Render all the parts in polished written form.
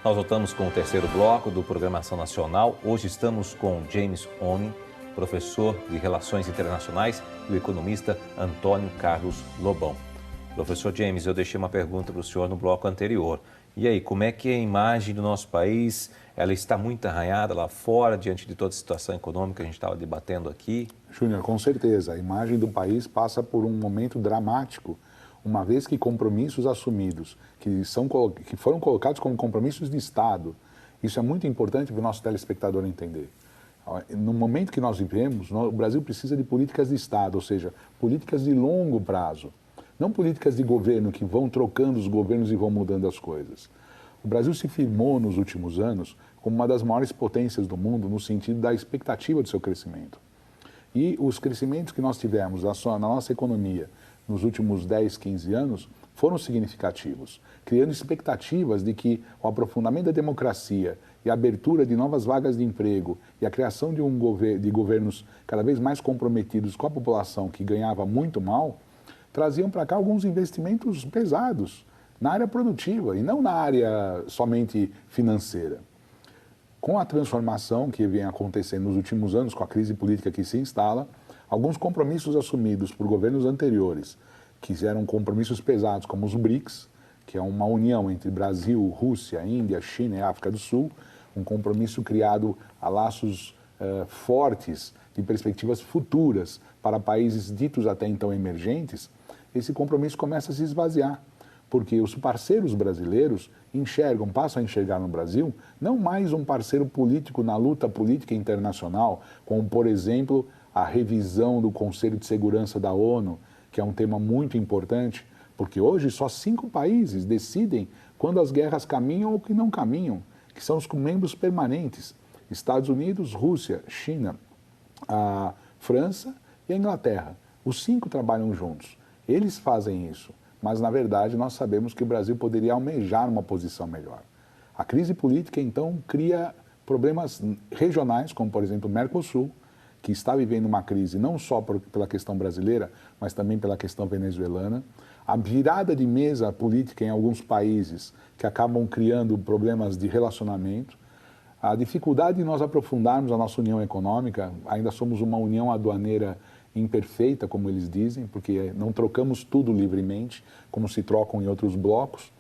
Nós voltamos com o terceiro bloco do Programação Nacional. Hoje estamos com James Onen, professor de Relações Internacionais, e o economista Antônio Carlos Lobão. Professor James, eu deixei uma pergunta para o senhor no bloco anterior. E aí, como é que a imagem do nosso país, ela está muito arranhada lá fora, diante de toda a situação econômica que a gente estava debatendo aqui? Júnior, com certeza. A imagem do país passa por um momento dramático, uma vez que compromissos assumidos, que foram colocados como compromissos de Estado, isso é muito importante para o nosso telespectador entender. No momento que nós vivemos, o Brasil precisa de políticas de Estado, ou seja, políticas de longo prazo. Não políticas de governo que vão trocando os governos e vão mudando as coisas. O Brasil se firmou nos últimos anos como uma das maiores potências do mundo no sentido da expectativa do seu crescimento. E os crescimentos que nós tivemos na nossa economia nos últimos 10, 15 anos foram significativos, criando expectativas de que o aprofundamento da democracia e a abertura de novas vagas de emprego e a criação de governos cada vez mais comprometidos com a população que ganhava muito mal, traziam para cá alguns investimentos pesados na área produtiva e não na área somente financeira. Com a transformação que vem acontecendo nos últimos anos, com a crise política que se instala, alguns compromissos assumidos por governos anteriores, que eram compromissos pesados, como os BRICS, que é uma união entre Brasil, Rússia, Índia, China e África do Sul, um compromisso criado a laços fortes de perspectivas futuras para países ditos até então emergentes. Esse compromisso começa a se esvaziar, porque os parceiros brasileiros passam a enxergar no Brasil não mais um parceiro político na luta política internacional, como, por exemplo, a revisão do Conselho de Segurança da ONU, que é um tema muito importante, porque hoje só 5 países decidem quando as guerras caminham ou que não caminham, que são os membros permanentes: Estados Unidos, Rússia, China, a França e a Inglaterra. Os 5 trabalham juntos. Eles fazem isso, mas na verdade nós sabemos que o Brasil poderia almejar uma posição melhor. A crise política então cria problemas regionais, como por exemplo o Mercosul, que está vivendo uma crise não só pela questão brasileira, mas também pela questão venezuelana. A virada de mesa política em alguns países que acabam criando problemas de relacionamento. A dificuldade de nós aprofundarmos a nossa união econômica, ainda somos uma união aduaneira imperfeita, como eles dizem, porque não trocamos tudo livremente, como se trocam em outros blocos,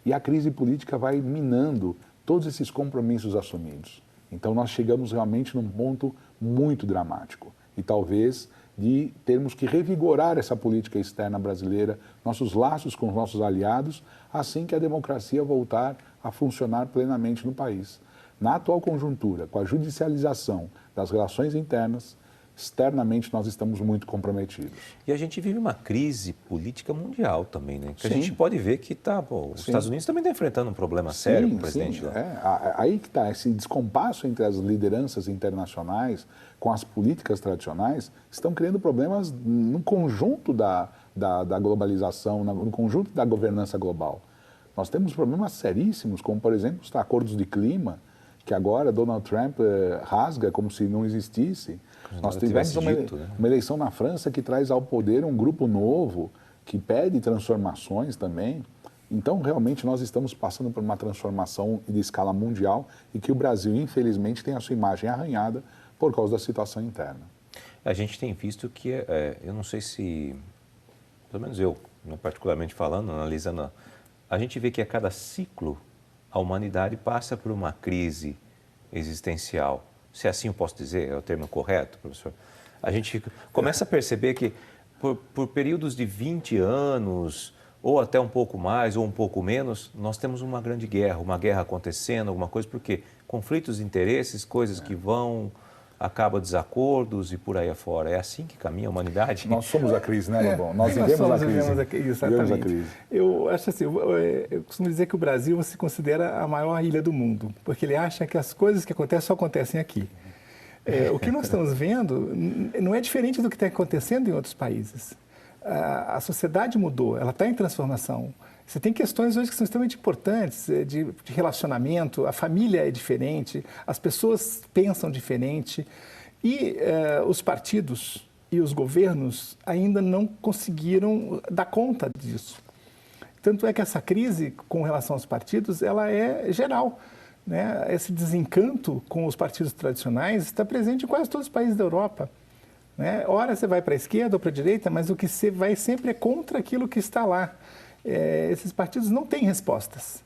e a crise política vai minando todos esses compromissos assumidos. Então nós chegamos realmente num ponto muito dramático, e talvez de termos que revigorar essa política externa brasileira, nossos laços com os nossos aliados, assim que a democracia voltar a funcionar plenamente no país. Na atual conjuntura, com a judicialização das relações internas, externamente nós estamos muito comprometidos. E a gente vive uma crise política mundial também, né? Que a gente pode ver que os Estados Unidos também está enfrentando um problema sério com o presidente lá. Aí que está, esse descompasso entre as lideranças internacionais com as políticas tradicionais estão criando problemas no conjunto da globalização, no conjunto da governança global. Nós temos problemas seríssimos, como por exemplo os acordos de clima, que agora Donald Trump rasga como se não existisse. Nós tivemos uma eleição na França que traz ao poder um grupo novo, que pede transformações também. Então, realmente, nós estamos passando por uma transformação de escala mundial e que o Brasil, infelizmente, tem a sua imagem arranhada por causa da situação interna. A gente tem visto que, eu não sei se, pelo menos eu, particularmente falando, analisando, a gente vê que a cada ciclo a humanidade passa por uma crise existencial. Se assim eu posso dizer, é o termo correto, professor? A gente começa a perceber que por períodos de 20 anos, ou até um pouco mais, ou um pouco menos, nós temos uma grande guerra, uma guerra acontecendo, alguma coisa, porque conflitos de interesses, coisas que acabam desacordos e por aí afora. É assim que caminha a humanidade? Nós somos a crise, né, Lobão? Nós vivemos a crise. Exatamente. A crise. Eu acho assim, eu costumo dizer que o Brasil se considera a maior ilha do mundo, porque ele acha que as coisas que acontecem só acontecem aqui. O que nós estamos vendo não é diferente do que está acontecendo em outros países. A sociedade mudou, ela está em transformação. Você tem questões hoje que são extremamente importantes, de relacionamento, a família é diferente, as pessoas pensam diferente e os partidos e os governos ainda não conseguiram dar conta disso. Tanto é que essa crise com relação aos partidos, ela é geral. Né? Esse desencanto com os partidos tradicionais está presente em quase todos os países da Europa. Né? Ora você vai para a esquerda ou para a direita, mas o que você vai sempre é contra aquilo que está lá. Esses partidos não têm respostas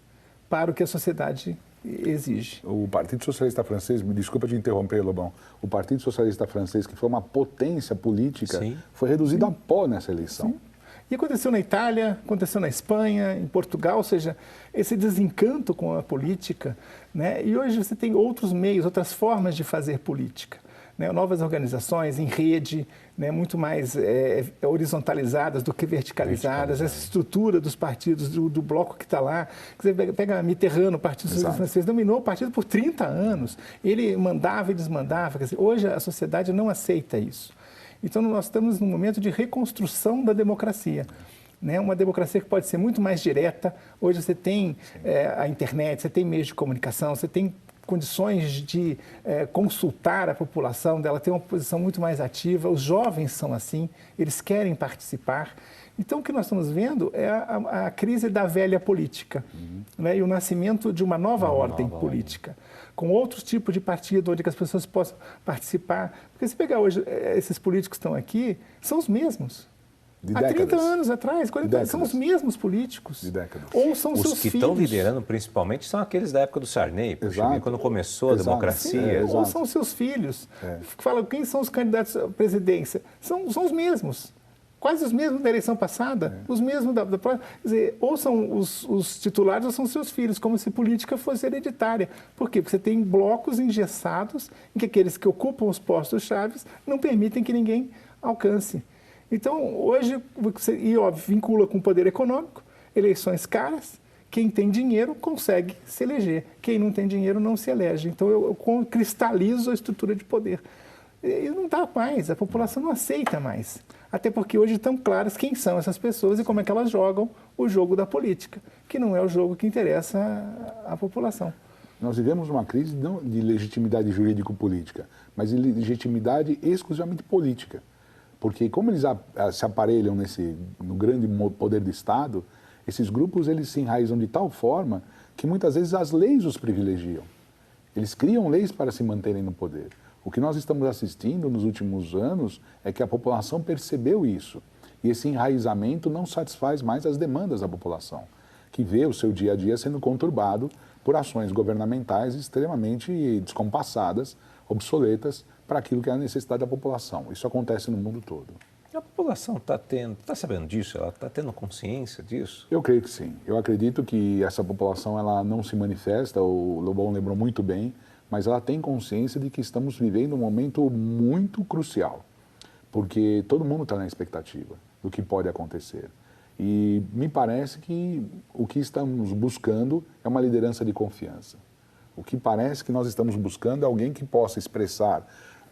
para o que a sociedade exige. O Partido Socialista Francês, me desculpa te interromper, Lobão, o Partido Socialista Francês, que foi uma potência política, Sim. foi reduzido a pó nessa eleição. Sim. E aconteceu na Itália, aconteceu na Espanha, em Portugal, ou seja, esse desencanto com a política. Né? E hoje você tem outros meios, outras formas de fazer política. Né? Novas organizações em rede, né? Muito mais horizontalizadas do que verticalizadas. Essa estrutura dos partidos, do bloco que está lá. Você pega Mitterrand, o Partido Socialista Francês, dominou o partido por 30 anos. Ele mandava e desmandava. Quer dizer, hoje a sociedade não aceita isso. Então, nós estamos num momento de reconstrução da democracia. Né? Uma democracia que pode ser muito mais direta. Hoje você tem a internet, você tem meios de comunicação, você tem condições de consultar a população, dela ter uma posição muito mais ativa. Os jovens são assim, eles querem participar. Então, o que nós estamos vendo é a crise da velha política, né? E o nascimento de uma nova ordem política, com outros tipos de partido, onde as pessoas possam participar. Porque se pegar hoje, esses políticos que estão aqui, são os mesmos. Há 30 anos atrás, 40 anos, são os mesmos políticos. De décadas. Ou são os seus que filhos. estão liderando, principalmente, são aqueles da época do Sarney, quando começou a democracia. Ou são os seus filhos. Fala, quem são os candidatos à presidência? São os mesmos. Quase os mesmos da eleição passada, os mesmos da próxima. Quer dizer, ou são os titulares ou são seus filhos, como se política fosse hereditária. Por quê? Porque você tem blocos engessados em que aqueles que ocupam os postos-chaves não permitem que ninguém alcance. Então, hoje, óbvio, vincula com o poder econômico, eleições caras, quem tem dinheiro consegue se eleger, quem não tem dinheiro não se elege. Então, eu cristalizo a estrutura de poder. E não dá mais, a população não aceita mais. Até porque hoje estão claras quem são essas pessoas e como é que elas jogam o jogo da política, que não é o jogo que interessa à população. Nós vivemos uma crise não de legitimidade jurídico-política, mas de legitimidade exclusivamente política. Porque como eles se aparelham no grande poder do Estado, esses grupos eles se enraizam de tal forma que muitas vezes as leis os privilegiam. Eles criam leis para se manterem no poder. O que nós estamos assistindo nos últimos anos é que a população percebeu isso. E esse enraizamento não satisfaz mais as demandas da população, que vê o seu dia a dia sendo conturbado por ações governamentais extremamente descompassadas, obsoletas, para aquilo que é a necessidade da população. Isso acontece no mundo todo. A população está sabendo disso? Ela está tendo consciência disso? Eu creio que sim. Eu acredito que essa população ela não se manifesta, o Lobão lembrou muito bem, mas ela tem consciência de que estamos vivendo um momento muito crucial, porque todo mundo está na expectativa do que pode acontecer. E me parece que o que estamos buscando é uma liderança de confiança. O que parece que nós estamos buscando é alguém que possa expressar,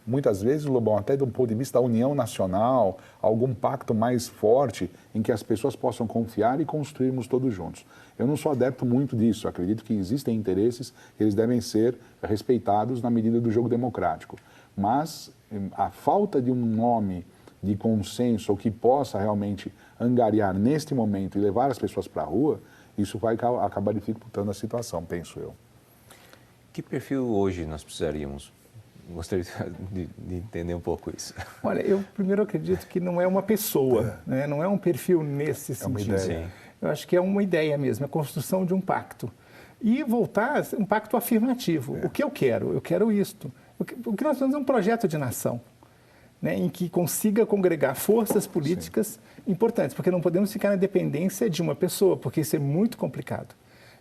muitas vezes, Lobão, até do ponto de vista da união nacional, algum pacto mais forte em que as pessoas possam confiar e construirmos todos juntos. Eu não sou adepto muito disso, acredito que existem interesses, eles devem ser respeitados na medida do jogo democrático. Mas a falta de um nome de consenso ou que possa realmente angariar neste momento e levar as pessoas para a rua, isso vai acabar dificultando a situação, penso eu. Que perfil hoje nós precisaríamos? Gostaria de entender um pouco isso. Olha, eu primeiro acredito que não é uma pessoa, né? Não é um perfil nesse sentido. Uma ideia. Sim. Eu acho que é uma ideia mesmo, a construção de um pacto. E voltar um pacto afirmativo. O que eu quero? Eu quero isto. O que nós temos é um projeto de nação, né? Em que consiga congregar forças políticas importantes, porque não podemos ficar na dependência de uma pessoa, porque isso é muito complicado.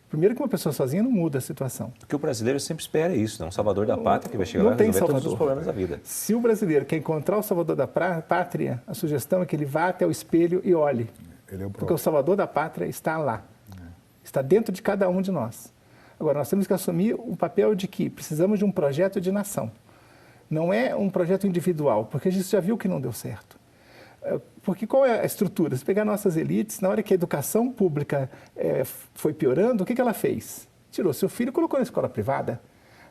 Primeiro que uma pessoa sozinha não muda a situação. Porque o brasileiro sempre espera isso, né? Um salvador da pátria que vai chegar lá e resolver todos os problemas da vida. Se o brasileiro quer encontrar o salvador da pátria, a sugestão é que ele vá até o espelho e olhe. Porque o salvador da pátria está lá. Está dentro de cada um de nós. Agora, nós temos que assumir o papel de que precisamos de um projeto de nação. Não é um projeto individual, porque a gente já viu que não deu certo. Porque qual é a estrutura? Se pegar nossas elites, na hora que a educação pública foi piorando, o que ela fez? Tirou seu filho e colocou na escola privada.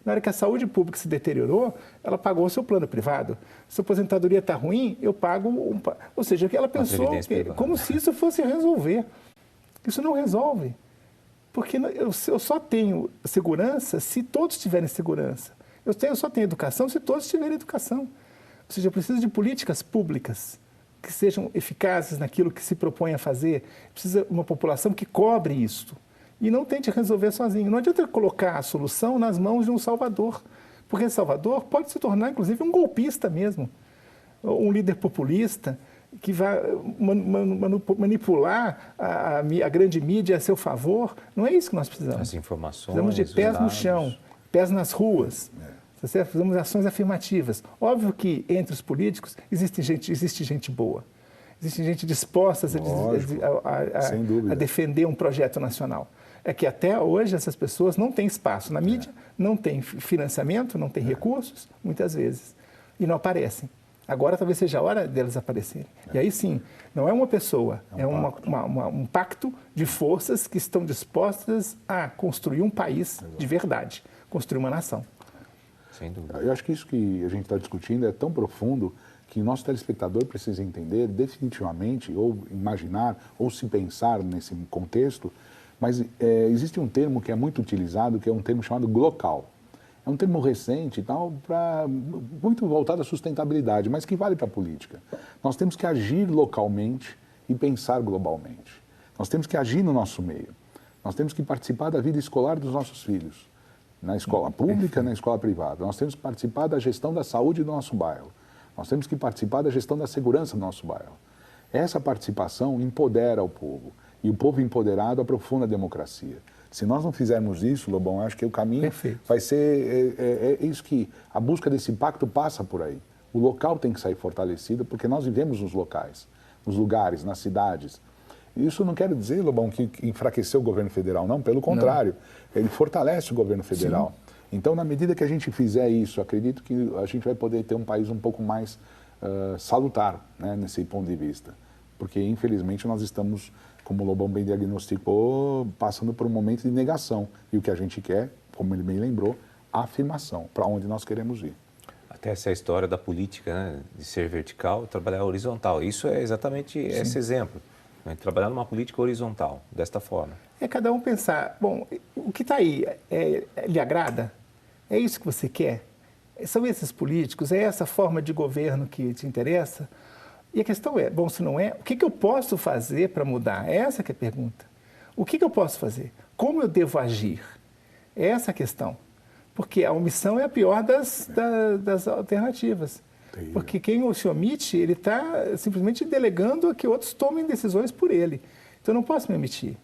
Na hora que a saúde pública se deteriorou, ela pagou o seu plano privado. Se a aposentadoria está ruim, eu pago... Ou seja, ela pensou como se isso fosse resolver. Isso não resolve. Porque eu só tenho segurança se todos tiverem segurança. Eu só tenho educação se todos tiverem educação. Ou seja, eu preciso de políticas públicas que sejam eficazes naquilo que se propõe a fazer. Precisa uma população que cobre isso e não tente resolver sozinho. Não adianta colocar a solução nas mãos de um salvador, porque esse salvador pode se tornar, inclusive, um golpista mesmo, um líder populista que vai manipular a grande mídia a seu favor. Não é isso que nós precisamos. As informações, precisamos de pés no chão, pés nas ruas. Precisamos de ações afirmativas. Óbvio que entre os políticos existe gente boa. Existe gente disposta a defender um projeto nacional. É que até hoje essas pessoas não têm espaço na mídia, não têm financiamento, não têm recursos, muitas vezes, e não aparecem. Agora talvez seja a hora deles aparecerem. E aí sim, não é uma pessoa, é um pacto de forças que estão dispostas a construir um país de verdade, construir uma nação. Sem dúvida. Eu acho que isso que a gente está discutindo é tão profundo que o nosso telespectador precisa entender definitivamente, ou imaginar, ou se pensar nesse contexto, mas existe um termo que é muito utilizado, que é um termo chamado glocal. É um termo recente e tal, muito voltado à sustentabilidade, mas que vale para a política. Nós temos que agir localmente e pensar globalmente. Nós temos que agir no nosso meio. Nós temos que participar da vida escolar dos nossos filhos, na escola pública, na escola privada. Nós temos que participar da gestão da saúde do nosso bairro. Nós temos que participar da gestão da segurança do nosso bairro. Essa participação empodera o povo. E o povo empoderado aprofunda a democracia. Se nós não fizermos isso, Lobão, acho que o caminho vai ser isso que a busca desse pacto passa por aí. O local tem que sair fortalecido, porque nós vivemos nos locais, nos lugares, nas cidades. Isso não quer dizer, Lobão, que enfraqueceu o governo federal, não, pelo contrário. Ele fortalece o governo federal. Sim. Então, na medida que a gente fizer isso, acredito que a gente vai poder ter um país um pouco mais salutar, né, nesse ponto de vista. Porque, infelizmente, nós estamos, como o Lobão bem diagnosticou, passando por um momento de negação. E o que a gente quer, como ele bem lembrou, afirmação, para onde nós queremos ir. Até essa é a história da política, né, de ser vertical e trabalhar horizontal. Isso é exatamente esse exemplo. Né, trabalhar numa política horizontal, desta forma. É cada um pensar, bom, o que está aí lhe agrada? É isso que você quer? São esses políticos? É essa forma de governo que te interessa? E a questão é, bom, se não é, o que eu posso fazer para mudar? É essa que é a pergunta. O que eu posso fazer? Como eu devo agir? É essa a questão. Porque a omissão é a pior das alternativas. Porque quem se omite, ele está simplesmente delegando a que outros tomem decisões por ele. Então, eu não posso me omitir.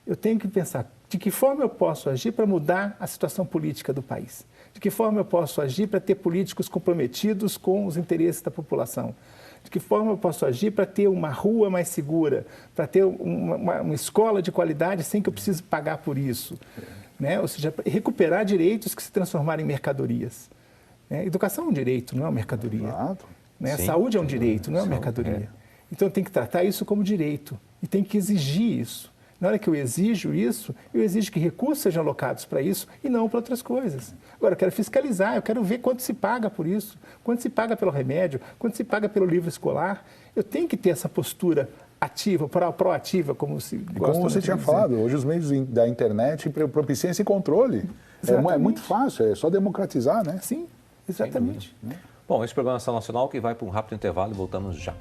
Eu tenho que pensar de que forma eu posso agir para mudar a situação política do país. De que forma eu posso agir para ter políticos comprometidos com os interesses da população. De que forma eu posso agir para ter uma rua mais segura, para ter uma escola de qualidade sem que eu precise pagar por isso. Né? Ou seja, recuperar direitos que se transformaram em mercadorias. Educação é um direito, não é uma mercadoria. Né? Saúde é um direito, não é uma mercadoria. Então, eu tenho que tratar isso como direito e tenho que exigir isso. Na hora que eu exijo isso, eu exijo que recursos sejam alocados para isso e não para outras coisas. Agora, eu quero fiscalizar, eu quero ver quanto se paga por isso, quanto se paga pelo remédio, quanto se paga pelo livro escolar. Eu tenho que ter essa postura ativa, proativa, como se gosta. Como você tinha falado, hoje os meios da internet propiciam esse controle. É muito fácil, é só democratizar, né? Sim, exatamente. Bom, esse programa é Nacional que vai para um rápido intervalo e voltamos já.